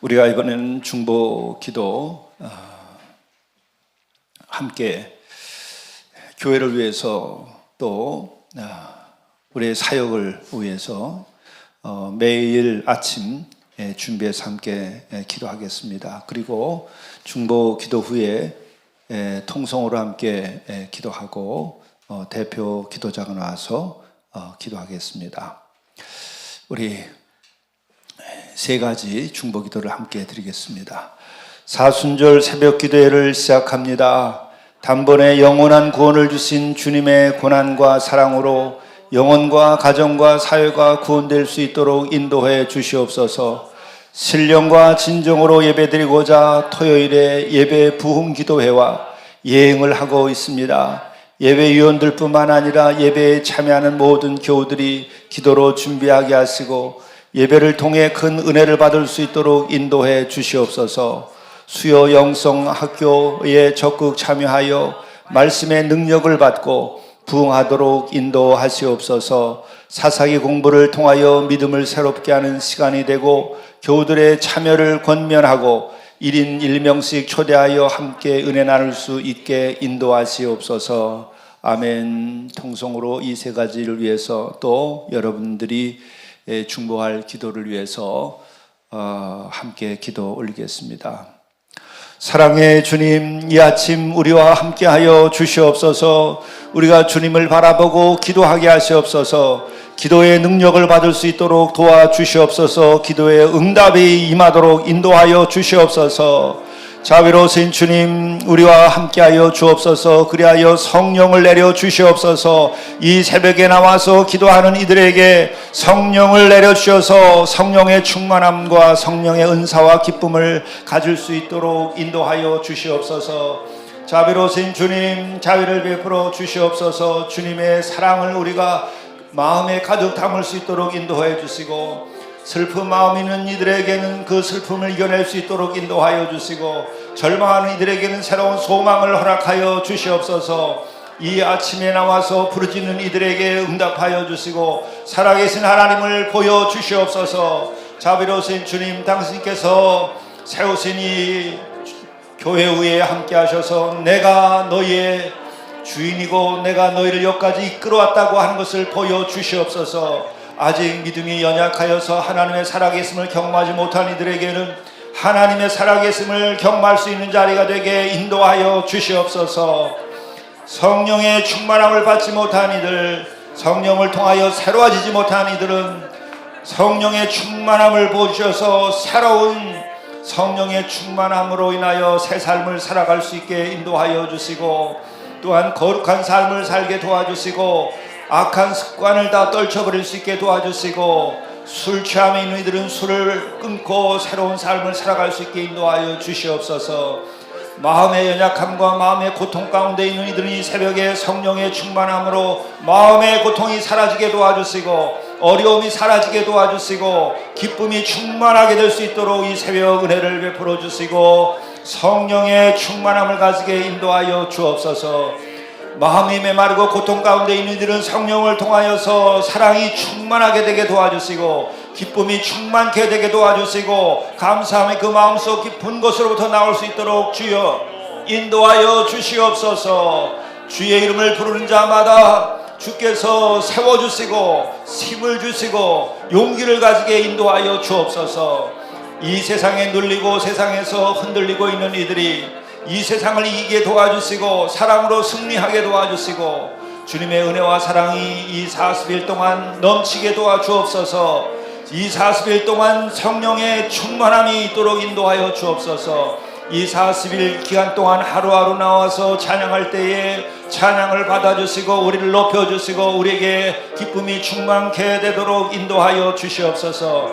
우리가 이번에는 중보 기도 함께 교회를 위해서 또 우리의 사역을 위해서 매일 아침 준비해서 함께 기도하겠습니다. 그리고 중보 기도 후에 통성으로 함께 기도하고 대표 기도자가 나와서 기도하겠습니다. 우리 세 가지 중보 기도를 함께 드리겠습니다. 사순절 새벽 기도회를 시작합니다. 단번에 영원한 구원을 주신 주님의 고난과 사랑으로 영혼과 가정과 사회가 구원될 수 있도록 인도해 주시옵소서. 신령과 진정으로 예배드리고자 토요일에 예배 부흥 기도회와 예행을 하고 있습니다. 예배위원들뿐만 아니라 예배에 참여하는 모든 교우들이 기도로 준비하게 하시고 예배를 통해 큰 은혜를 받을 수 있도록 인도해 주시옵소서. 수요 영성 학교에 적극 참여하여 말씀의 능력을 받고 부흥하도록 인도하시옵소서. 사사기 공부를 통하여 믿음을 새롭게 하는 시간이 되고 교우들의 참여를 권면하고 1인 1명씩 초대하여 함께 은혜 나눌 수 있게 인도하시옵소서. 아멘. 통성으로 이 세 가지를 위해서 또 여러분들이 중보할 기도를 위해서 함께 기도 올리겠습니다. 사랑의 주님, 이 아침 우리와 함께하여 주시옵소서. 우리가 주님을 바라보고 기도하게 하시옵소서. 기도의 능력을 받을 수 있도록 도와주시옵소서. 기도의 응답이 임하도록 인도하여 주시옵소서. 자비로우신 주님, 우리와 함께하여 주옵소서. 그리하여 성령을 내려 주시옵소서. 이 새벽에 나와서 기도하는 이들에게 성령을 내려 주셔서 성령의 충만함과 성령의 은사와 기쁨을 가질 수 있도록 인도하여 주시옵소서. 자비로우신 주님, 자비를 베풀어 주시옵소서. 주님의 사랑을 우리가 마음에 가득 담을 수 있도록 인도해 주시고, 슬픈 마음 있는 이들에게는 그 슬픔을 이겨낼 수 있도록 인도하여 주시고, 절망하는 이들에게는 새로운 소망을 허락하여 주시옵소서. 이 아침에 나와서 부르짖는 이들에게 응답하여 주시고 살아계신 하나님을 보여 주시옵소서. 자비로우신 주님, 당신께서 세우신 이 교회 위에 함께 하셔서 내가 너희의 주인이고 내가 너희를 여기까지 이끌어왔다고 하는 것을 보여 주시옵소서. 아직 믿음이 연약하여서 하나님의 살아계심을 경험하지 못한 이들에게는 하나님의 살아계심을 경험할 수 있는 자리가 되게 인도하여 주시옵소서. 성령의 충만함을 받지 못한 이들, 성령을 통하여 새로워지지 못한 이들은 성령의 충만함을 보셔서 새로운 성령의 충만함으로 인하여 새 삶을 살아갈 수 있게 인도하여 주시고, 또한 거룩한 삶을 살게 도와주시고 악한 습관을 다 떨쳐버릴 수 있게 도와주시고, 술 취함에 있는 이들은 술을 끊고 새로운 삶을 살아갈 수 있게 인도하여 주시옵소서. 마음의 연약함과 마음의 고통 가운데 있는 이들은 이 새벽에 성령의 충만함으로 마음의 고통이 사라지게 도와주시고 어려움이 사라지게 도와주시고 기쁨이 충만하게 될 수 있도록 이 새벽 은혜를 베풀어 주시고 성령의 충만함을 가지게 인도하여 주옵소서. 마음이 메마르고 고통 가운데 있는 이들은 성령을 통하여서 사랑이 충만하게 되게 도와주시고 기쁨이 충만케 되게 도와주시고 감사함의 그 마음속 깊은 곳으로부터 나올 수 있도록 주여 인도하여 주시옵소서. 주의 이름을 부르는 자마다 주께서 세워주시고 힘을 주시고 용기를 가지게 인도하여 주옵소서. 이 세상에 눌리고 세상에서 흔들리고 있는 이들이 이 세상을 이기게 도와주시고 사랑으로 승리하게 도와주시고 주님의 은혜와 사랑이 이 40일 동안 넘치게 도와주옵소서. 이 40일 동안 성령의 충만함이 있도록 인도하여 주옵소서. 이 40일 기간 동안 하루하루 나와서 찬양할 때에 찬양을 받아주시고 우리를 높여주시고 우리에게 기쁨이 충만케 되도록 인도하여 주시옵소서.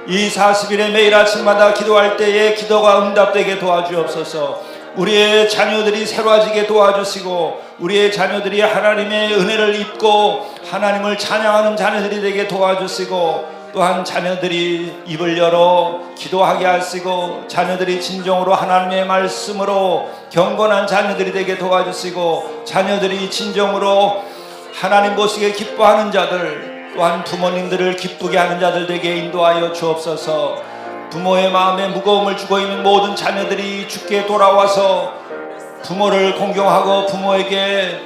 이 40일에 매일 아침마다 기도할 때에 기도가 응답되게 도와주옵소서. 우리의 자녀들이 새로워지게 도와주시고 우리의 자녀들이 하나님의 은혜를 입고 하나님을 찬양하는 자녀들이 되게 도와주시고 또한 자녀들이 입을 열어 기도하게 하시고 자녀들이 진정으로 하나님의 말씀으로 경건한 자녀들이 되게 도와주시고 자녀들이 진정으로 하나님 보시기에 기뻐하는 자들 또한 부모님들을 기쁘게 하는 자들 되게 인도하여 주옵소서. 부모의 마음에 무거움을 주고 있는 모든 자녀들이 주께 돌아와서 부모를 공경하고 부모에게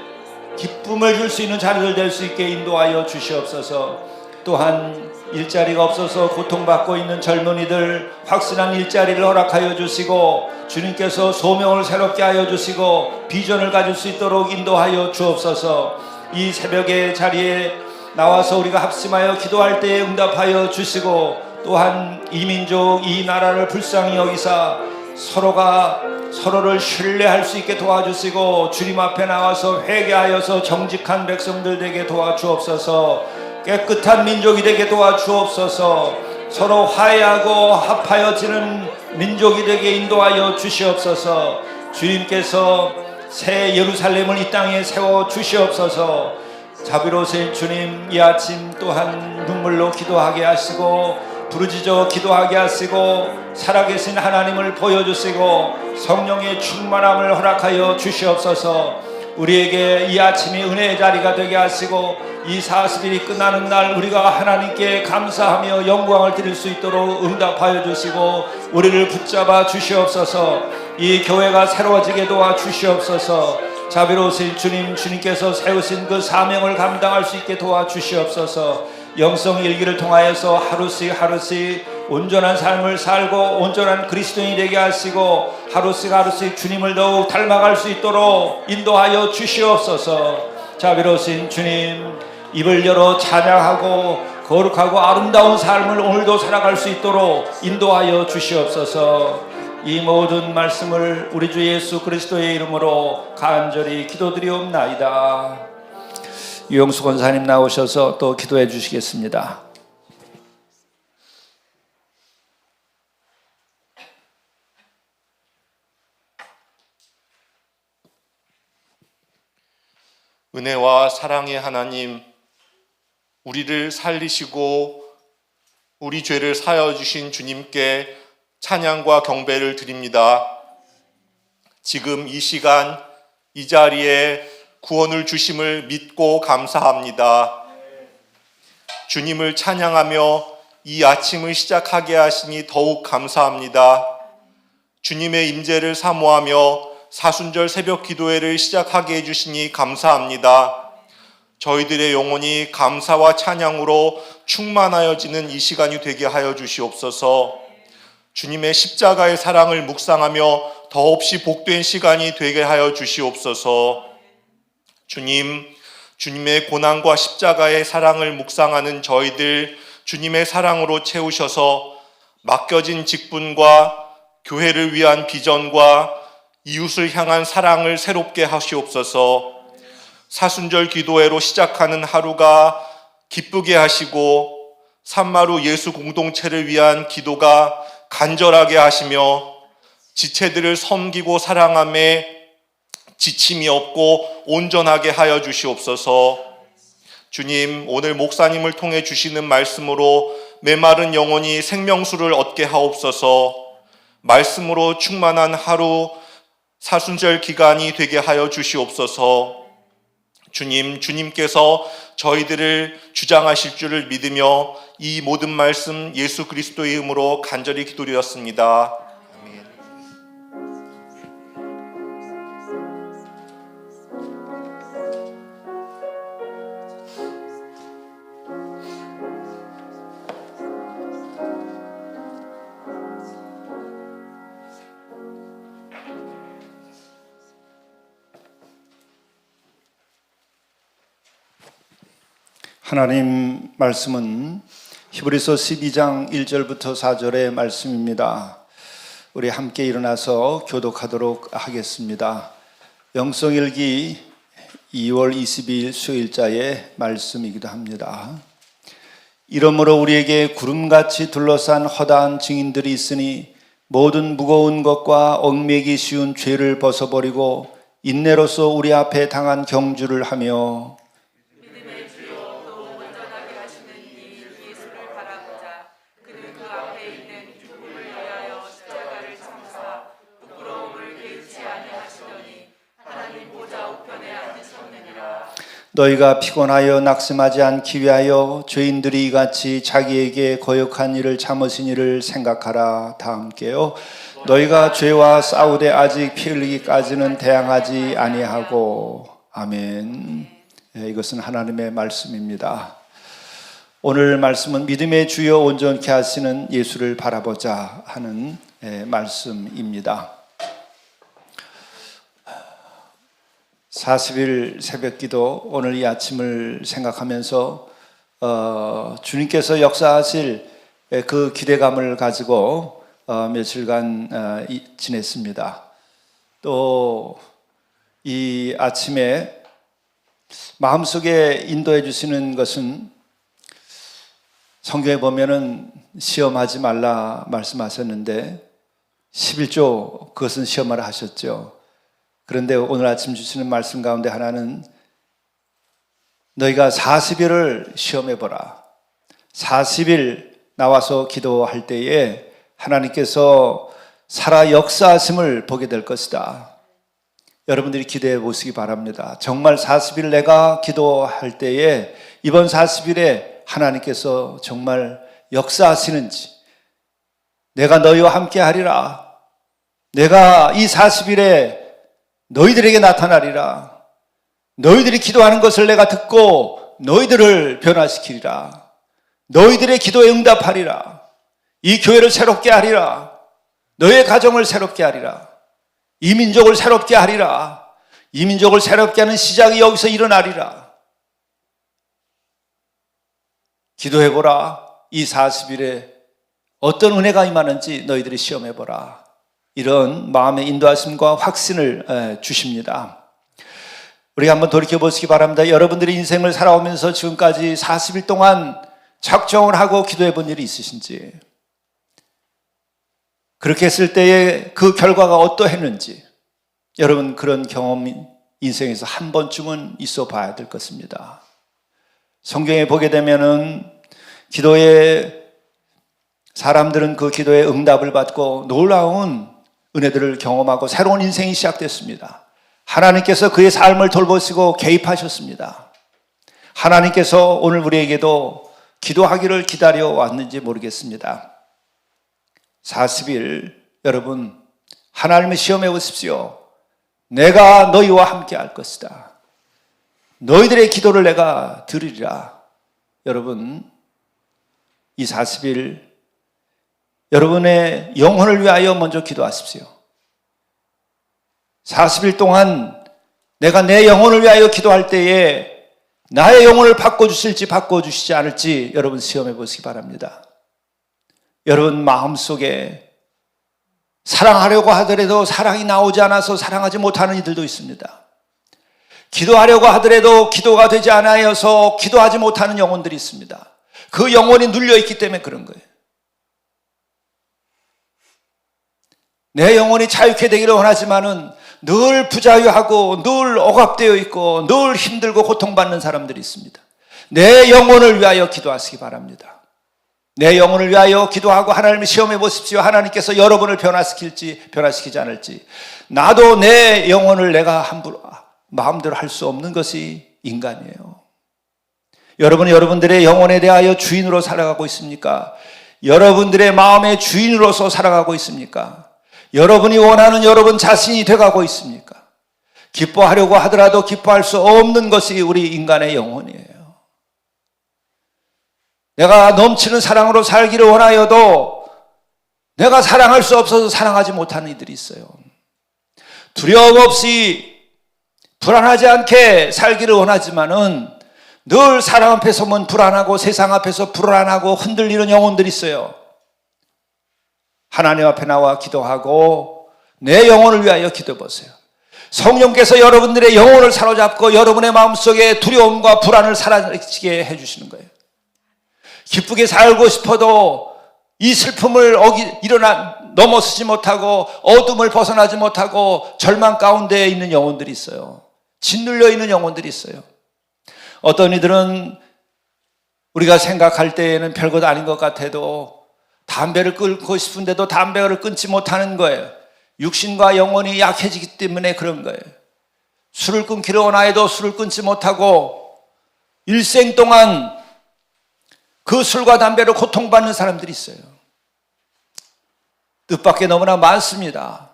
기쁨을 줄 수 있는 자녀들 될 수 있게 인도하여 주시옵소서. 또한 일자리가 없어서 고통받고 있는 젊은이들 확실한 일자리를 허락하여 주시고 주님께서 소명을 새롭게 하여 주시고 비전을 가질 수 있도록 인도하여 주옵소서. 이 새벽의 자리에 나와서 우리가 합심하여 기도할 때에 응답하여 주시고 또한 이 민족 이 나라를 불쌍히 여기사 서로가 서로를 신뢰할 수 있게 도와주시고 주님 앞에 나와서 회개하여서 정직한 백성들 되게 도와주옵소서. 깨끗한 민족이 되게 도와주옵소서. 서로 화해하고 합하여지는 민족이 되게 인도하여 주시옵소서. 주님께서 새 예루살렘을 이 땅에 세워 주시옵소서. 자비로우신 주님, 이 아침 또한 눈물로 기도하게 하시고 부르짖어 기도하게 하시고 살아계신 하나님을 보여주시고 성령의 충만함을 허락하여 주시옵소서. 우리에게 이 아침이 은혜의 자리가 되게 하시고 이 40일이 끝나는 날 우리가 하나님께 감사하며 영광을 드릴 수 있도록 응답하여 주시고 우리를 붙잡아 주시옵소서. 이 교회가 새로워지게 도와 주시옵소서. 자비로우신 주님, 주님께서 세우신 그 사명을 감당할 수 있게 도와 주시옵소서. 영성 일기를 통하여서 하루씩 하루씩 온전한 삶을 살고 온전한 그리스도인이 되게 하시고 하루씩 하루씩 주님을 더욱 닮아갈 수 있도록 인도하여 주시옵소서. 자비로우신 주님, 입을 열어 찬양하고 거룩하고 아름다운 삶을 오늘도 살아갈 수 있도록 인도하여 주시옵소서. 이 모든 말씀을 우리 주 예수 그리스도의 이름으로 간절히 기도드리옵나이다. 유영수 권사님 나오셔서 또 기도해 주시겠습니다. 은혜와 사랑의 하나님, 우리를 살리시고 우리 죄를 사하여 주신 주님께 찬양과 경배를 드립니다. 지금 이 시간 이 자리에 구원을 주심을 믿고 감사합니다. 주님을 찬양하며 이 아침을 시작하게 하시니 더욱 감사합니다. 주님의 임재를 사모하며 사순절 새벽 기도회를 시작하게 해주시니 감사합니다. 저희들의 영혼이 감사와 찬양으로 충만하여지는 이 시간이 되게 하여 주시옵소서. 주님의 십자가의 사랑을 묵상하며 더없이 복된 시간이 되게 하여 주시옵소서. 주님, 주님의 고난과 십자가의 사랑을 묵상하는 저희들 주님의 사랑으로 채우셔서 맡겨진 직분과 교회를 위한 비전과 이웃을 향한 사랑을 새롭게 하시옵소서. 사순절 기도회로 시작하는 하루가 기쁘게 하시고 산마루 예수 공동체를 위한 기도가 간절하게 하시며 지체들을 섬기고 사랑함에 지침이 없고 온전하게 하여 주시옵소서. 주님, 오늘 목사님을 통해 주시는 말씀으로 메마른 영혼이 생명수를 얻게 하옵소서. 말씀으로 충만한 하루 사순절 기간이 되게 하여 주시옵소서. 주님, 주님께서 저희들을 주장하실 줄을 믿으며 이 모든 말씀 예수 그리스도의 이름으로 간절히 기도드렸습니다. 하나님 말씀은 히브리서 12장 1절부터 4절의 말씀입니다. 우리 함께 일어나서 교독하도록 하겠습니다. 영성일기 2월 22일 수요일자의 말씀이기도 합니다. 이러므로 우리에게 구름같이 둘러싼 허다한 증인들이 있으니 모든 무거운 것과 얽매기 쉬운 죄를 벗어버리고 인내로서 우리 앞에 당한 경주를 하며 너희가 피곤하여 낙심하지 않기 위하여 죄인들이 이같이 자기에게 거역한 일을 참으신 일을 생각하라. 다 함께요. 너희가 죄와 싸우되 아직 피 흘리기까지는 대항하지 아니하고. 아멘. 이것은 하나님의 말씀입니다. 오늘 말씀은 믿음의 주여 온전케 하시는 예수를 바라보자 하는 말씀입니다. 40일 새벽기도 오늘 이 아침을 생각하면서 주님께서 역사하실 그 기대감을 가지고 며칠간 지냈습니다. 또 이 아침에 마음속에 인도해 주시는 것은 성경에 보면은 시험하지 말라 말씀하셨는데 11조 그것은 시험하라 하셨죠. 그런데 오늘 아침 주시는 말씀 가운데 하나는 너희가 40일을 시험해보라. 40일 나와서 기도할 때에 하나님께서 살아 역사하심을 보게 될 것이다. 여러분들이 기대해 보시기 바랍니다. 정말 40일 내가 기도할 때에 이번 40일에 하나님께서 정말 역사하시는지, 내가 너희와 함께 하리라, 내가 이 40일에 너희들에게 나타나리라, 너희들이 기도하는 것을 내가 듣고 너희들을 변화시키리라, 너희들의 기도에 응답하리라, 이 교회를 새롭게 하리라, 너의 가정을 새롭게 하리라, 이 민족을 새롭게 하리라, 이 민족을 새롭게 하는 시작이 여기서 일어나리라. 기도해보라. 이 40일에 어떤 은혜가 임하는지 너희들이 시험해보라. 이런 마음의 인도하심과 확신을 주십니다. 우리 한번 돌이켜보시기 바랍니다. 여러분들의 인생을 살아오면서 지금까지 40일 동안 작정을 하고 기도해본 일이 있으신지, 그렇게 했을 때의 그 결과가 어떠했는지, 여러분 그런 경험이 인생에서 한 번쯤은 있어 봐야 될 것입니다. 성경에 보게 되면은 기도에 사람들은 그 기도에 응답을 받고 놀라운 은혜들을 경험하고 새로운 인생이 시작됐습니다. 하나님께서 그의 삶을 돌보시고 개입하셨습니다. 하나님께서 오늘 우리에게도 기도하기를 기다려 왔는지 모르겠습니다. 40일 여러분 하나님을 시험해 보십시오. 내가 너희와 함께 할 것이다. 너희들의 기도를 내가 들으리라. 여러분 이 40일 여러분의 영혼을 위하여 먼저 기도하십시오. 40일 동안 내가 내 영혼을 위하여 기도할 때에 나의 영혼을 바꿔주실지 바꿔주시지 않을지 여러분 시험해 보시기 바랍니다. 여러분 마음속에 사랑하려고 하더라도 사랑이 나오지 않아서 사랑하지 못하는 이들도 있습니다. 기도하려고 하더라도 기도가 되지 않아서 기도하지 못하는 영혼들이 있습니다. 그 영혼이 눌려있기 때문에 그런 거예요. 내 영혼이 자유케 되기를 원하지만은 늘 부자유하고 늘 억압되어 있고 늘 힘들고 고통받는 사람들이 있습니다. 내 영혼을 위하여 기도하시기 바랍니다. 내 영혼을 위하여 기도하고 하나님을 시험해 보십시오. 하나님께서 여러분을 변화시킬지 변화시키지 않을지. 나도 내 영혼을 내가 함부로 마음대로 할 수 없는 것이 인간이에요. 여러분은 여러분들의 영혼에 대하여 주인으로 살아가고 있습니까? 여러분들의 마음의 주인으로서 살아가고 있습니까? 여러분이 원하는 여러분 자신이 돼가고 있습니까? 기뻐하려고 하더라도 기뻐할 수 없는 것이 우리 인간의 영혼이에요. 내가 넘치는 사랑으로 살기를 원하여도 내가 사랑할 수 없어서 사랑하지 못하는 이들이 있어요. 두려움 없이 불안하지 않게 살기를 원하지만은 늘 사람 앞에 서면 불안하고 세상 앞에서 불안하고 흔들리는 영혼들이 있어요. 하나님 앞에 나와 기도하고 내 영혼을 위하여 기도해 보세요. 성령께서 여러분들의 영혼을 사로잡고 여러분의 마음속에 두려움과 불안을 사라지게 해주시는 거예요. 기쁘게 살고 싶어도 이 슬픔을 넘어서지 못하고 어둠을 벗어나지 못하고 절망 가운데 있는 영혼들이 있어요. 짓눌려 있는 영혼들이 있어요. 어떤 이들은 우리가 생각할 때에는 별것 아닌 것 같아도 담배를 끊고 싶은데도 담배를 끊지 못하는 거예요. 육신과 영혼이 약해지기 때문에 그런 거예요. 술을 끊기를 원하여도 술을 끊지 못하고 일생 동안 그 술과 담배로 고통받는 사람들이 있어요. 뜻밖의 너무나 많습니다.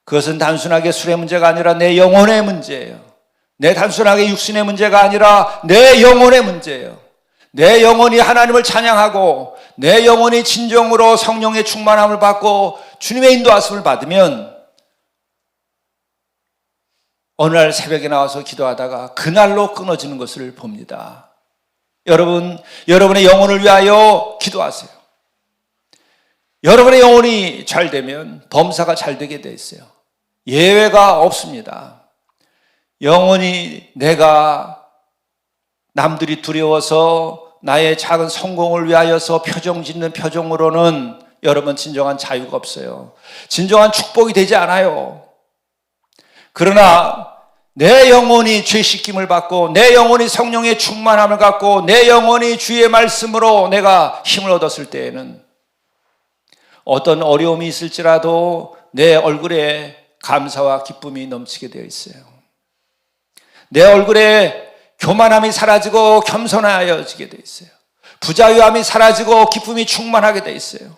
그것은 단순하게 술의 문제가 아니라 내 영혼의 문제예요. 단순하게 육신의 문제가 아니라 내 영혼의 문제예요. 내 영혼이 하나님을 찬양하고 내 영혼이 진정으로 성령의 충만함을 받고 주님의 인도하심을 받으면 어느 날 새벽에 나와서 기도하다가 그날로 끊어지는 것을 봅니다. 여러분, 여러분의 영혼을 위하여 기도하세요. 여러분의 영혼이 잘 되면 범사가 잘 되게 돼 있어요. 예외가 없습니다. 영혼이 내가 남들이 두려워서 나의 작은 성공을 위하여서 표정 짓는 표정으로는 여러분 진정한 자유가 없어요. 진정한 축복이 되지 않아요. 그러나 내 영혼이 죄 씻김을 받고 내 영혼이 성령의 충만함을 갖고 내 영혼이 주의 말씀으로 내가 힘을 얻었을 때에는 어떤 어려움이 있을지라도 내 얼굴에 감사와 기쁨이 넘치게 되어 있어요. 내 얼굴에 교만함이 사라지고 겸손하여지게 되어 있어요. 부자유함이 사라지고 기쁨이 충만하게 되어 있어요.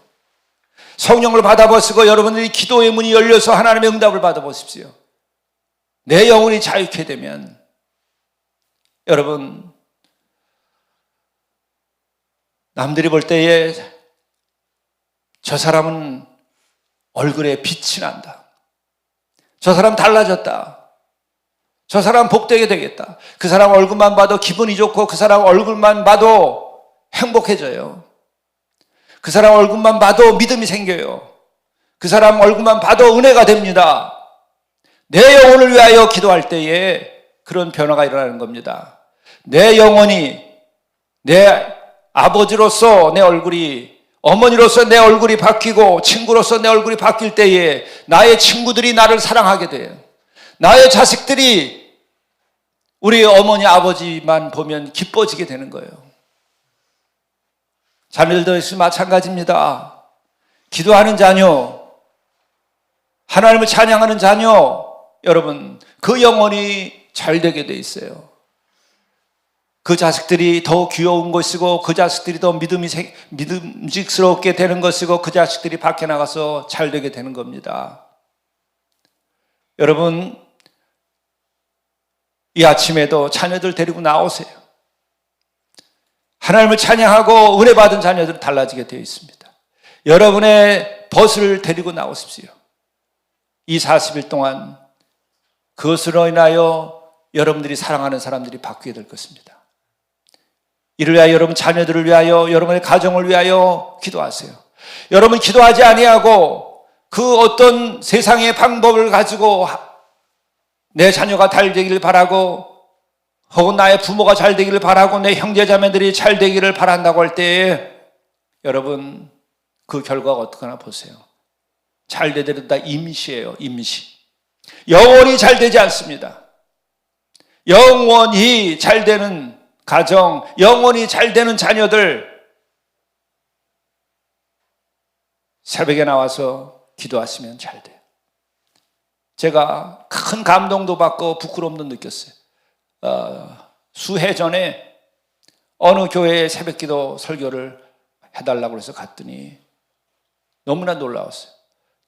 성령을 받아보시고 여러분들이 기도의 문이 열려서 하나님의 응답을 받아보십시오. 내 영혼이 자유케 되면 여러분, 남들이 볼 때에 저 사람은 얼굴에 빛이 난다. 저 사람 달라졌다. 저 사람 복되게 되겠다. 그 사람 얼굴만 봐도 기분이 좋고 그 사람 얼굴만 봐도 행복해져요. 그 사람 얼굴만 봐도 믿음이 생겨요. 그 사람 얼굴만 봐도 은혜가 됩니다. 내 영혼을 위하여 기도할 때에 그런 변화가 일어나는 겁니다. 내 영혼이 내 아버지로서 내 얼굴이, 어머니로서 내 얼굴이 바뀌고 친구로서 내 얼굴이 바뀔 때에 나의 친구들이 나를 사랑하게 돼요. 나의 자식들이 우리 어머니 아버지만 보면 기뻐지게 되는 거예요. 자녀들도 역시 마찬가지입니다. 기도하는 자녀, 하나님을 찬양하는 자녀, 여러분 그 영혼이 잘 되게 돼 있어요. 그 자식들이 더 귀여운 것이고 그 자식들이 더 믿음직스럽게 되는 것이고 그 자식들이 밖에 나가서 잘 되게 되는 겁니다. 여러분, 이 아침에도 자녀들 데리고 나오세요. 하나님을 찬양하고 은혜 받은 자녀들은 달라지게 되어 있습니다. 여러분의 벗을 데리고 나오십시오. 이 40일 동안 그것으로 인하여 여러분들이 사랑하는 사람들이 바뀌게 될 것입니다. 이를 위하여 여러분 자녀들을 위하여 여러분의 가정을 위하여 기도하세요. 여러분 기도하지 아니하고 그 어떤 세상의 방법을 가지고 내 자녀가 잘 되기를 바라고 혹은 나의 부모가 잘 되기를 바라고 내 형제자매들이 잘 되기를 바란다고 할 때에 여러분 그 결과가 어떡하나 보세요. 잘 되더라도 다 임시예요. 임시. 영원히 잘 되지 않습니다. 영원히 잘 되는 가정, 영원히 잘 되는 자녀들, 새벽에 나와서 기도하시면 잘 돼요. 제가 큰 감동도 받고 부끄러움도 느꼈어요. 수해 전에 어느 교회에 새벽기도 설교를 해달라고 해서 갔더니 너무나 놀라웠어요.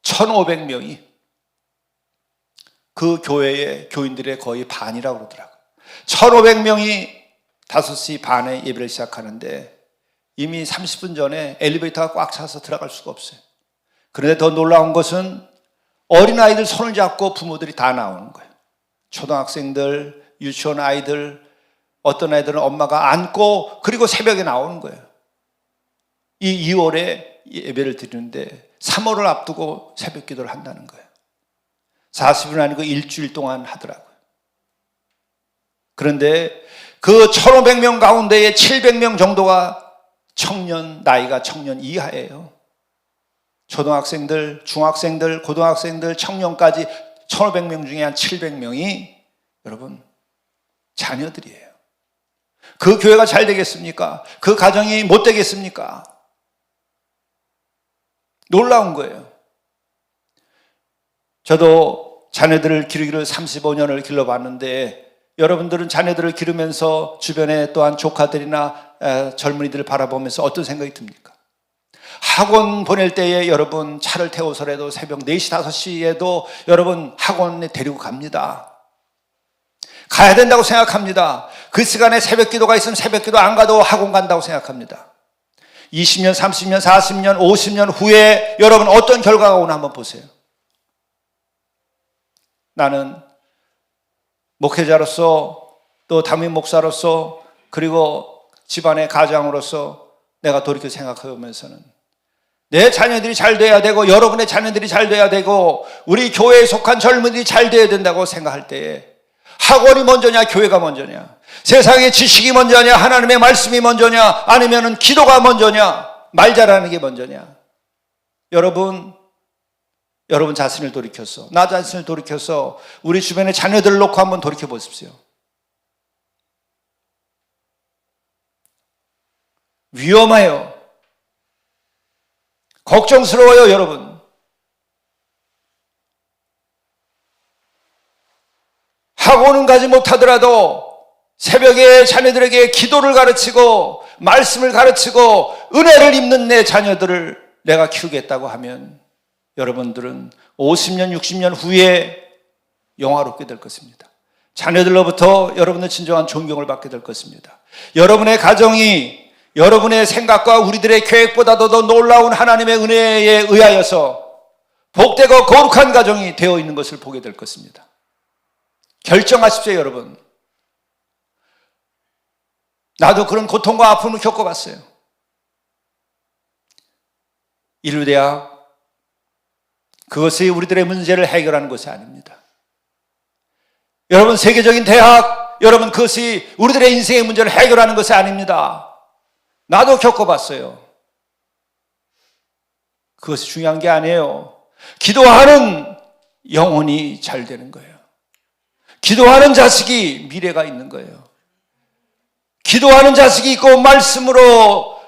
1,500명이 그 교회의 교인들의 거의 반이라고 그러더라고요. 1,500명이 5시 반에 예배를 시작하는데 이미 30분 전에 엘리베이터가 꽉 차서 들어갈 수가 없어요. 그런데 더 놀라운 것은 어린아이들 손을 잡고 부모들이 다 나오는 거예요. 초등학생들, 유치원 아이들, 어떤 아이들은 엄마가 안고 그리고 새벽에 나오는 거예요. 이 2월에 예배를 드리는데 3월을 앞두고 새벽 기도를 한다는 거예요. 40일 아니고 일주일 동안 하더라고요. 그런데 그 1,500명 가운데에 700명 정도가 나이가 청년 이하예요. 초등학생들, 중학생들, 고등학생들, 청년까지 1,500명 중에 한 700명이 여러분 자녀들이에요. 그 교회가 잘 되겠습니까? 그 가정이 못 되겠습니까? 놀라운 거예요. 저도 자녀들을 기르기를 35년을 길러봤는데 여러분들은 자녀들을 기르면서 주변에 또한 조카들이나 젊은이들을 바라보면서 어떤 생각이 듭니까? 학원 보낼 때에 여러분 차를 태워서라도 새벽 4시, 5시에도 여러분 학원에 데리고 갑니다. 가야 된다고 생각합니다. 그 시간에 새벽 기도가 있으면 새벽 기도 안 가도 학원 간다고 생각합니다. 20년, 30년, 40년, 50년 후에 여러분 어떤 결과가 오나 한번 보세요. 나는 목회자로서 또 담임 목사로서 그리고 집안의 가장으로서 내가 돌이켜 생각해보면서는 내 자녀들이 잘 돼야 되고 여러분의 자녀들이 잘 돼야 되고 우리 교회에 속한 젊은이들이 잘 돼야 된다고 생각할 때에 학원이 먼저냐 교회가 먼저냐, 세상의 지식이 먼저냐 하나님의 말씀이 먼저냐 아니면 기도가 먼저냐, 말 잘하는 게 먼저냐. 여러분 자신을 돌이켜서, 나 자신을 돌이켜서 우리 주변의 자녀들을 놓고 한번 돌이켜 보십시오. 위험해요. 걱정스러워요, 여러분. 학원은 가지 못하더라도 새벽에 자녀들에게 기도를 가르치고 말씀을 가르치고 은혜를 입는 내 자녀들을 내가 키우겠다고 하면 여러분들은 50년, 60년 후에 영화롭게 될 것입니다. 자녀들로부터 여러분의 진정한 존경을 받게 될 것입니다. 여러분의 가정이 여러분의 생각과 우리들의 계획보다도 더 놀라운 하나님의 은혜에 의하여서 복되고 거룩한 가정이 되어 있는 것을 보게 될 것입니다. 결정하십시오, 여러분. 나도 그런 고통과 아픔을 겪어봤어요. 인류대학, 그것이 우리들의 문제를 해결하는 것이 아닙니다. 여러분, 세계적인 대학, 여러분, 그것이 우리들의 인생의 문제를 해결하는 것이 아닙니다. 나도 겪어봤어요. 그것이 중요한 게 아니에요. 기도하는 영혼이 잘 되는 거예요. 기도하는 자식이 미래가 있는 거예요. 기도하는 자식이 있고 말씀으로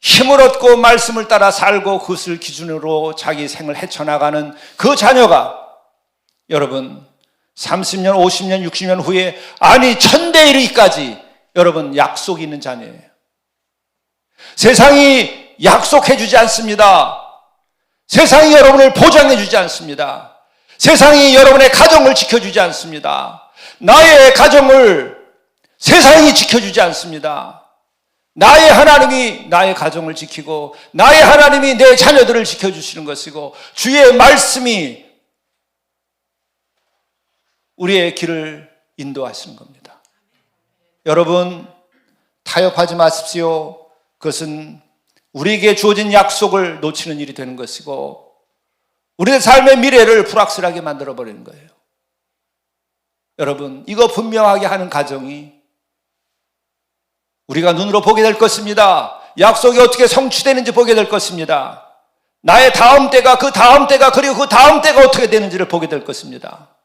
힘을 얻고 말씀을 따라 살고 그것을 기준으로 자기 생을 헤쳐나가는 그 자녀가 여러분 30년, 50년, 60년 후에 아니 천대에 이르기까지 여러분 약속이 있는 자녀예요. 세상이 약속해 주지 않습니다. 세상이 여러분을 보장해 주지 않습니다. 세상이 여러분의 가정을 지켜주지 않습니다. 나의 가정을 세상이 지켜주지 않습니다. 나의 하나님이 나의 가정을 지키고 나의 하나님이 내 자녀들을 지켜주시는 것이고 주의 말씀이 우리의 길을 인도하시는 겁니다. 여러분 타협하지 마십시오. 그것은 우리에게 주어진 약속을 놓치는 일이 되는 것이고 우리의 삶의 미래를 불확실하게 만들어버리는 거예요. 여러분 이거 분명하게 하는 가정이 우리가 눈으로 보게 될 것입니다. 약속이 어떻게 성취되는지 보게 될 것입니다. 나의 다음 때가 그 다음 때가 그리고 그 다음 때가 어떻게 되는지를 보게 될 것입니다.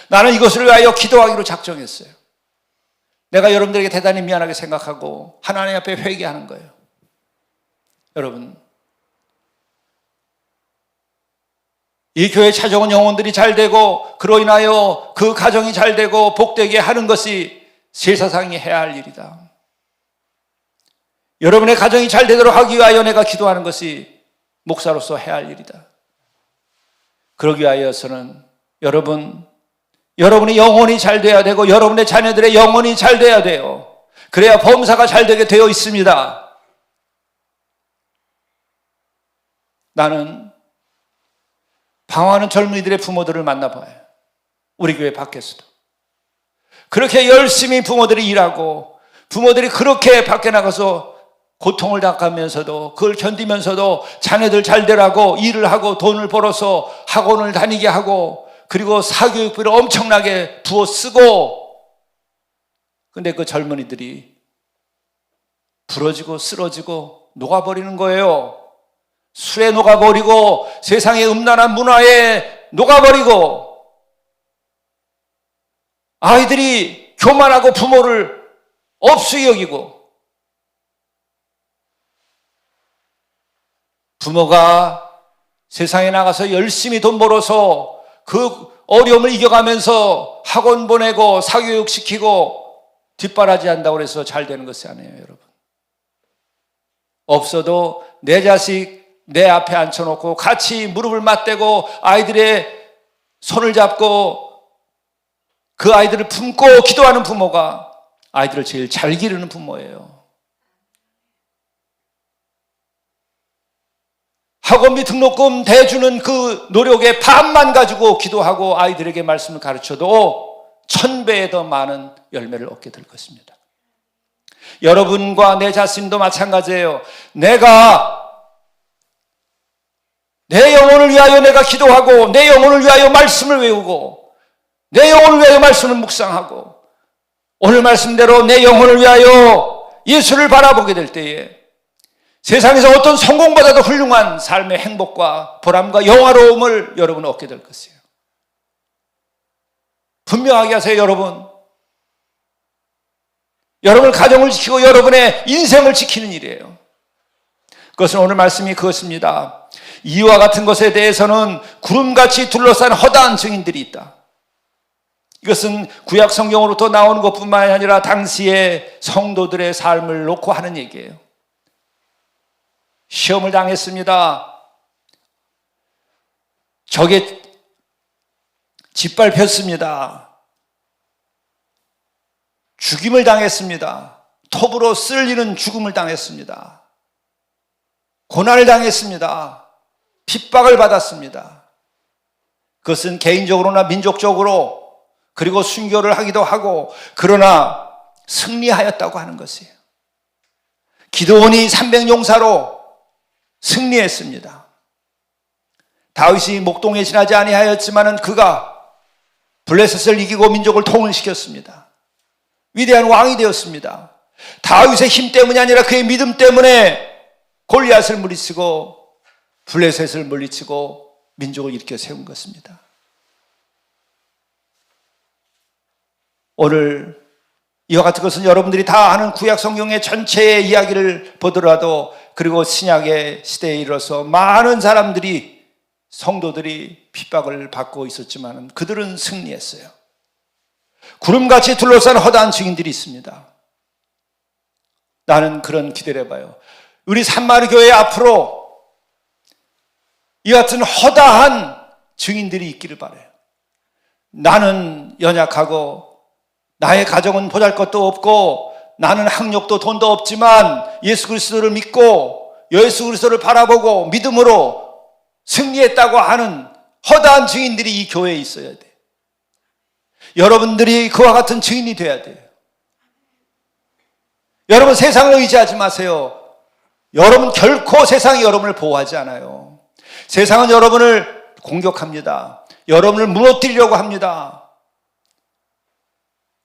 나는 이것을 위하여 기도하기로 작정했어요. 내가 여러분들에게 대단히 미안하게 생각하고 하나님 앞에 회개하는 거예요. 여러분 이 교회에 찾아온 영혼들이 잘 되고 그로 인하여 그 가정이 잘 되고 복되게 하는 것이 제사상이 해야 할 일이다. 여러분의 가정이 잘 되도록 하기 위하여 내가 기도하는 것이 목사로서 해야 할 일이다. 그러기 위하여서는 여러분의 영혼이 잘 돼야 되고 여러분의 자녀들의 영혼이 잘 돼야 돼요. 그래야 범사가 잘 되게 되어 있습니다. 나는 방황하는 젊은이들의 부모들을 만나봐요. 우리 교회 밖에서도. 그렇게 열심히 부모들이 일하고 부모들이 그렇게 밖에 나가서 고통을 당하면서도 그걸 견디면서도 자녀들 잘 되라고 일을 하고 돈을 벌어서 학원을 다니게 하고 그리고 사교육비를 엄청나게 부어 쓰고 근데 그 젊은이들이 부러지고 쓰러지고 녹아버리는 거예요. 술에 녹아버리고 세상의 음란한 문화에 녹아버리고 아이들이 교만하고 부모를 업수히 여기고 부모가 세상에 나가서 열심히 돈 벌어서 그 어려움을 이겨가면서 학원 보내고 사교육시키고 뒷바라지 한다고 해서 잘 되는 것이 아니에요, 여러분. 없어도 내 자식 내 앞에 앉혀놓고 같이 무릎을 맞대고 아이들의 손을 잡고 그 아이들을 품고 기도하는 부모가 아이들을 제일 잘 기르는 부모예요. 학원비 등록금 대주는 그 노력의 반만 가지고 기도하고 아이들에게 말씀을 가르쳐도 1000배에 더 많은 열매를 얻게 될 것입니다. 여러분과 내 자신도 마찬가지예요. 내가 내 영혼을 위하여 내가 기도하고 내 영혼을 위하여 말씀을 외우고 내 영혼을 위하여 말씀을 묵상하고 오늘 말씀대로 내 영혼을 위하여 예수를 바라보게 될 때에 세상에서 어떤 성공보다도 훌륭한 삶의 행복과 보람과 영화로움을 여러분은 얻게 될 것이에요. 분명하게 하세요, 여러분. 여러분의 가정을 지키고 여러분의 인생을 지키는 일이에요. 그것은 오늘 말씀이 그것입니다. 이와 같은 것에 대해서는 구름같이 둘러싼 허다한 증인들이 있다. 이것은 구약 성경으로부터 나오는 것뿐만 아니라 당시의 성도들의 삶을 놓고 하는 얘기예요. 시험을 당했습니다. 적에 짓밟혔습니다. 죽임을 당했습니다. 톱으로 쓸리는 죽음을 당했습니다. 고난을 당했습니다. 핍박을 받았습니다. 그것은 개인적으로나 민족적으로 그리고 순교를 하기도 하고 그러나 승리하였다고 하는 것이에요. 기드온이 300용사로 승리했습니다. 다윗이 목동에 지나지 아니하였지만은 그가 블레셋을 이기고 민족을 통일시켰습니다. 위대한 왕이 되었습니다. 다윗의 힘 때문이 아니라 그의 믿음 때문에 골리앗을 물리치고 블레셋을 물리치고 민족을 일으켜 세운 것입니다. 오늘 이와 같은 것은 여러분들이 다 아는 구약 성경의 전체의 이야기를 보더라도 그리고 신약의 시대에 이르러서 많은 사람들이 성도들이 핍박을 받고 있었지만 그들은 승리했어요. 구름같이 둘러싼 허다한 증인들이 있습니다. 나는 그런 기대를 해봐요. 우리 산마리 교회 앞으로 이 같은 허다한 증인들이 있기를 바라요. 나는 연약하고 나의 가정은 보잘것도 없고 나는 학력도 돈도 없지만 예수 그리스도를 믿고 예수 그리스도를 바라보고 믿음으로 승리했다고 하는 허다한 증인들이 이 교회에 있어야 돼. 여러분들이 그와 같은 증인이 돼야 돼요. 여러분 세상을 의지하지 마세요. 여러분 결코 세상이 여러분을 보호하지 않아요. 세상은 여러분을 공격합니다. 여러분을 무너뜨리려고 합니다.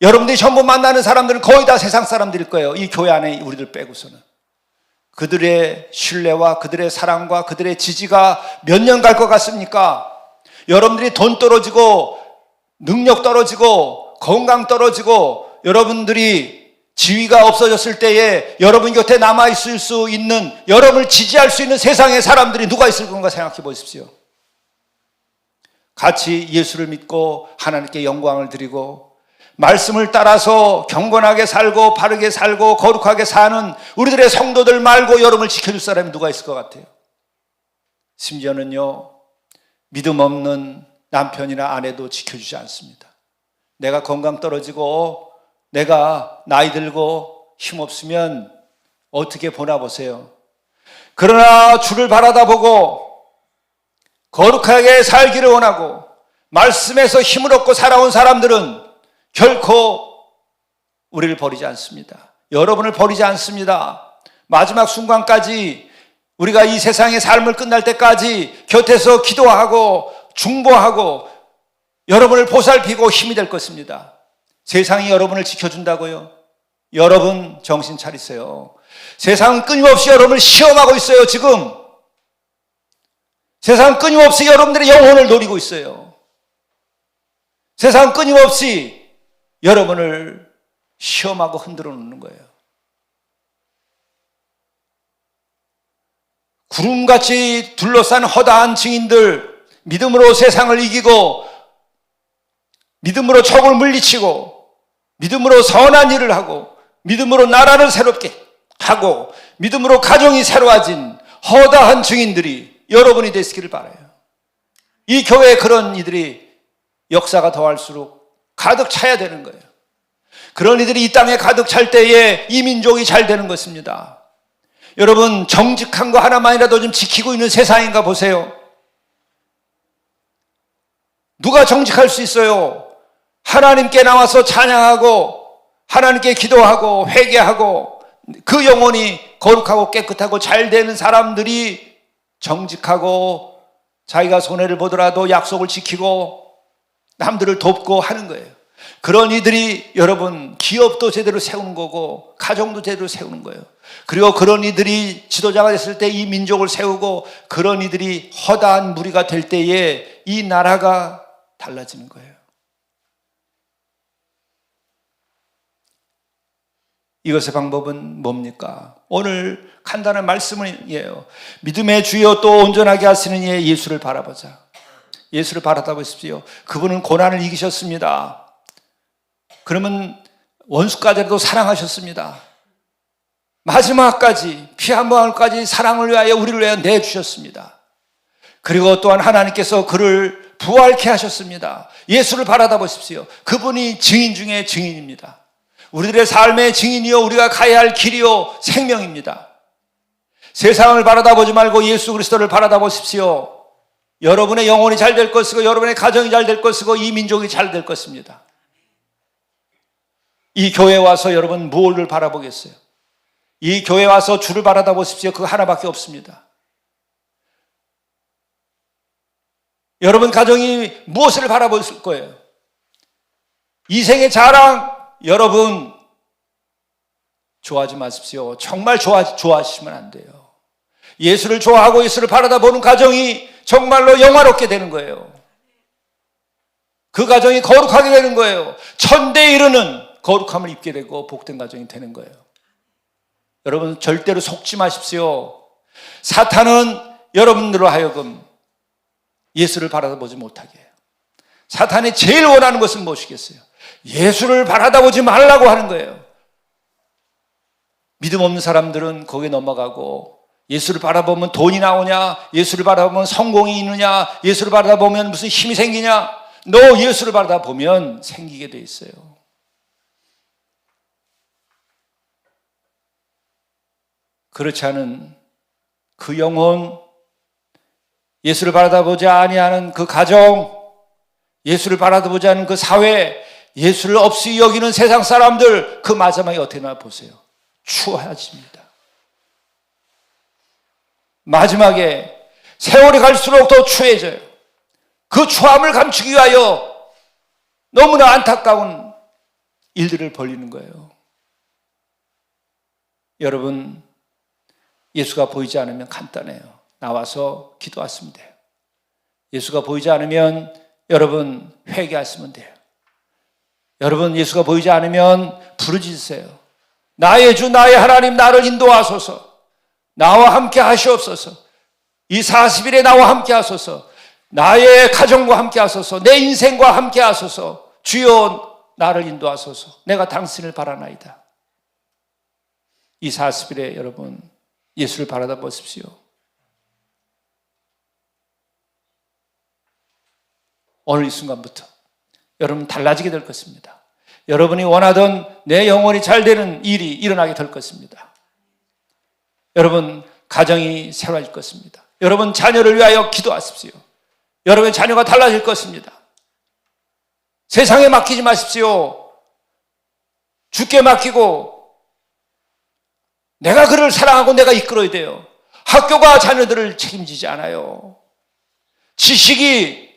여러분들이 전부 만나는 사람들은 거의 다 세상 사람들일 거예요. 이 교회 안에 우리들 빼고서는. 그들의 신뢰와 그들의 사랑과 그들의 지지가 몇 년 갈 것 같습니까? 여러분들이 돈 떨어지고 능력 떨어지고 건강 떨어지고 여러분들이 지위가 없어졌을 때에 여러분 곁에 남아있을 수 있는 여러분을 지지할 수 있는 세상의 사람들이 누가 있을 건가 생각해 보십시오. 같이 예수를 믿고 하나님께 영광을 드리고 말씀을 따라서 경건하게 살고 바르게 살고 거룩하게 사는 우리들의 성도들 말고 여러분을 지켜줄 사람이 누가 있을 것 같아요? 심지어는요, 믿음 없는 남편이나 아내도 지켜주지 않습니다. 내가 건강 떨어지고 내가 나이 들고 힘없으면 어떻게 보나 보세요. 그러나 주를 바라다 보고 거룩하게 살기를 원하고 말씀에서 힘을 얻고 살아온 사람들은 결코 우리를 버리지 않습니다. 여러분을 버리지 않습니다. 마지막 순간까지 우리가 이 세상의 삶을 끝날 때까지 곁에서 기도하고 중보하고 여러분을 보살피고 힘이 될 것입니다. 세상이 여러분을 지켜준다고요? 여러분 정신 차리세요. 세상은 끊임없이 여러분을 시험하고 있어요. 지금 세상은 끊임없이 여러분들의 영혼을 노리고 있어요. 세상은 끊임없이 여러분을 시험하고 흔들어 놓는 거예요. 구름같이 둘러싼 허다한 증인들, 믿음으로 세상을 이기고 믿음으로 적을 물리치고 믿음으로 선한 일을 하고 믿음으로 나라를 새롭게 하고 믿음으로 가정이 새로워진 허다한 증인들이 여러분이 되시기를 바라요. 이 교회에 그런 이들이 역사가 더할수록 가득 차야 되는 거예요. 그런 이들이 이 땅에 가득 찰 때에 이 민족이 잘 되는 것입니다. 여러분, 정직한 거 하나만이라도 좀 지키고 있는 세상인가 보세요. 누가 정직할 수 있어요? 하나님께 나와서 찬양하고 하나님께 기도하고 회개하고 그 영혼이 거룩하고 깨끗하고 잘 되는 사람들이 정직하고 자기가 손해를 보더라도 약속을 지키고 남들을 돕고 하는 거예요. 그런 이들이 여러분 기업도 제대로 세우는 거고 가정도 제대로 세우는 거예요. 그리고 그런 이들이 지도자가 됐을 때 이 민족을 세우고 그런 이들이 허다한 무리가 될 때에 이 나라가 달라지는 거예요. 이것의 방법은 뭡니까? 오늘 간단한 말씀이에요. 믿음의 주여 또 온전하게 하시는 이의 예수를 바라보자. 예수를 바라보십시오. 그분은 고난을 이기셨습니다. 그러면 원수까지라도 사랑하셨습니다. 마지막까지 피 한 방울까지 사랑을 위하여 우리를 위하여 내주셨습니다. 그리고 또한 하나님께서 그를 부활케 하셨습니다. 예수를 바라다 보십시오. 그분이 증인 중에 증인입니다. 우리들의 삶의 증인이요 우리가 가야 할 길이요 생명입니다. 세상을 바라다 보지 말고 예수 그리스도를 바라다 보십시오. 여러분의 영혼이 잘 될 것이고 여러분의 가정이 잘 될 것이고 이 민족이 잘 될 것입니다. 이 교회에 와서 여러분 무엇을 바라보겠어요? 이 교회에 와서 주를 바라다 보십시오. 그거 하나밖에 없습니다. 여러분 가정이 무엇을 바라볼 거예요? 이생의 자랑 여러분 좋아하지 마십시오. 정말 좋아하시면 안 돼요. 예수를 좋아하고 예수를 바라다 보는 가정이 정말로 영화롭게 되는 거예요. 그 가정이 거룩하게 되는 거예요. 천대에 이르는 거룩함을 입게 되고 복된 가정이 되는 거예요. 여러분 절대로 속지 마십시오. 사탄은 여러분들로 하여금 예수를 바라보지 못하게 해요. 사탄이 제일 원하는 것은 무엇이겠어요? 예수를 바라보지 말라고 하는 거예요. 믿음 없는 사람들은 거기에 넘어가고 예수를 바라보면 돈이 나오냐, 예수를 바라보면 성공이 있느냐, 예수를 바라보면 무슨 힘이 생기냐, 너 예수를 바라보면 생기게 돼 있어요. 그렇지 않은 그 영혼, 예수를 바라보지 아니하는 그 가정, 예수를 바라보지 않은 그 사회, 예수를 없이 여기는 세상 사람들, 그 마지막에 어떻게 나 보세요. 추워집니다. 마지막에 세월이 갈수록 더 추해져요. 그 추함을 감추기 위하여 너무나 안타까운 일들을 벌이는 거예요. 여러분, 예수가 보이지 않으면 간단해요. 나와서 기도하시면 돼요. 예수가 보이지 않으면 여러분 회개하시면 돼요. 여러분 예수가 보이지 않으면 부르짖으세요. 나의 주 나의 하나님 나를 인도하소서. 나와 함께 하시옵소서. 이 40일에 나와 함께 하소서. 나의 가정과 함께 하소서. 내 인생과 함께 하소서. 주여 나를 인도하소서. 내가 당신을 바라나이다. 이 40일에 여러분 예수를 바라다 보십시오. 오늘 이 순간부터 여러분 달라지게 될 것입니다. 여러분이 원하던 내 영혼이 잘 되는 일이 일어나게 될 것입니다. 여러분 가정이 새로워질 것입니다. 여러분 자녀를 위하여 기도하십시오. 여러분의 자녀가 달라질 것입니다. 세상에 맡기지 마십시오. 주께 맡기고 내가 그를 사랑하고 내가 이끌어야 돼요. 학교가 자녀들을 책임지지 않아요. 지식이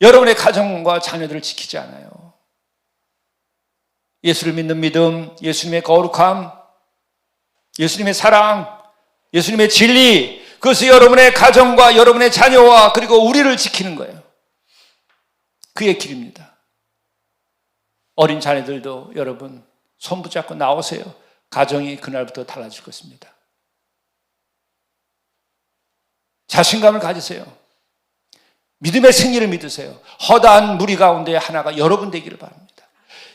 여러분의 가정과 자녀들을 지키지 않아요. 예수를 믿는 믿음, 예수님의 거룩함, 예수님의 사랑, 예수님의 진리, 그것이 여러분의 가정과 여러분의 자녀와 그리고 우리를 지키는 거예요. 그의 길입니다. 어린 자녀들도 여러분 손 붙잡고 나오세요. 가정이 그날부터 달라질 것입니다. 자신감을 가지세요. 믿음의 승리를 믿으세요. 허다한 무리 가운데 하나가 여러분 되기를 바랍니다.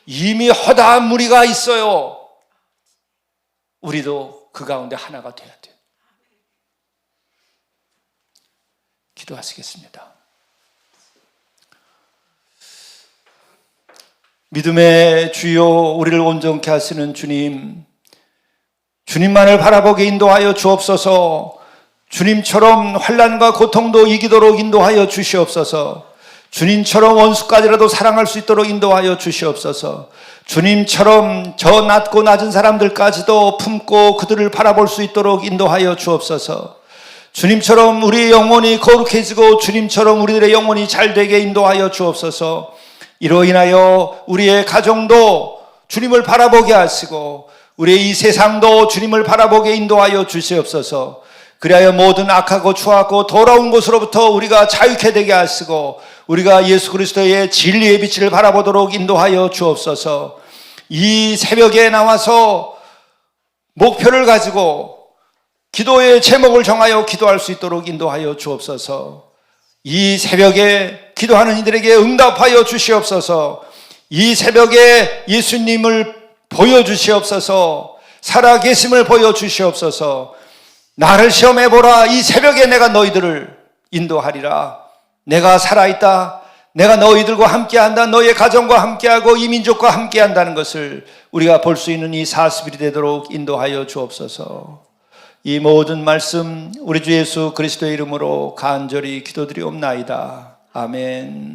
이미 허다한 무리가 있어요. 우리도 그 가운데 하나가 돼야 돼요. 기도하시겠습니다. 믿음의 주요 우리를 온전케 하시는 주님, 주님만을 바라보게 인도하여 주옵소서. 주님처럼 환난과 고통도 이기도록 인도하여 주시옵소서. 주님처럼 원수까지라도 사랑할 수 있도록 인도하여 주시옵소서. 주님처럼 저 낮고 낮은 사람들까지도 품고 그들을 바라볼 수 있도록 인도하여 주옵소서. 주님처럼 우리의 영혼이 거룩해지고 주님처럼 우리들의 영혼이 잘되게 인도하여 주옵소서. 이로 인하여 우리의 가정도 주님을 바라보게 하시고 우리의 이 세상도 주님을 바라보게 인도하여 주시옵소서. 그리하여 모든 악하고 추하고 더러운 곳으로부터 우리가 자유케 되게 하시고 우리가 예수 그리스도의 진리의 빛을 바라보도록 인도하여 주옵소서. 이 새벽에 나와서 목표를 가지고 기도의 제목을 정하여 기도할 수 있도록 인도하여 주옵소서. 이 새벽에 기도하는 이들에게 응답하여 주시옵소서. 이 새벽에 예수님을 보여주시옵소서. 살아계심을 보여주시옵소서. 나를 시험해보라. 이 새벽에 내가 너희들을 인도하리라. 내가 살아있다. 내가 너희들과 함께한다. 너희의 가정과 함께하고 이 민족과 함께한다는 것을 우리가 볼 수 있는 이 40일이 되도록 인도하여 주옵소서. 이 모든 말씀 우리 주 예수 그리스도의 이름으로 간절히 기도드리옵나이다. 아멘.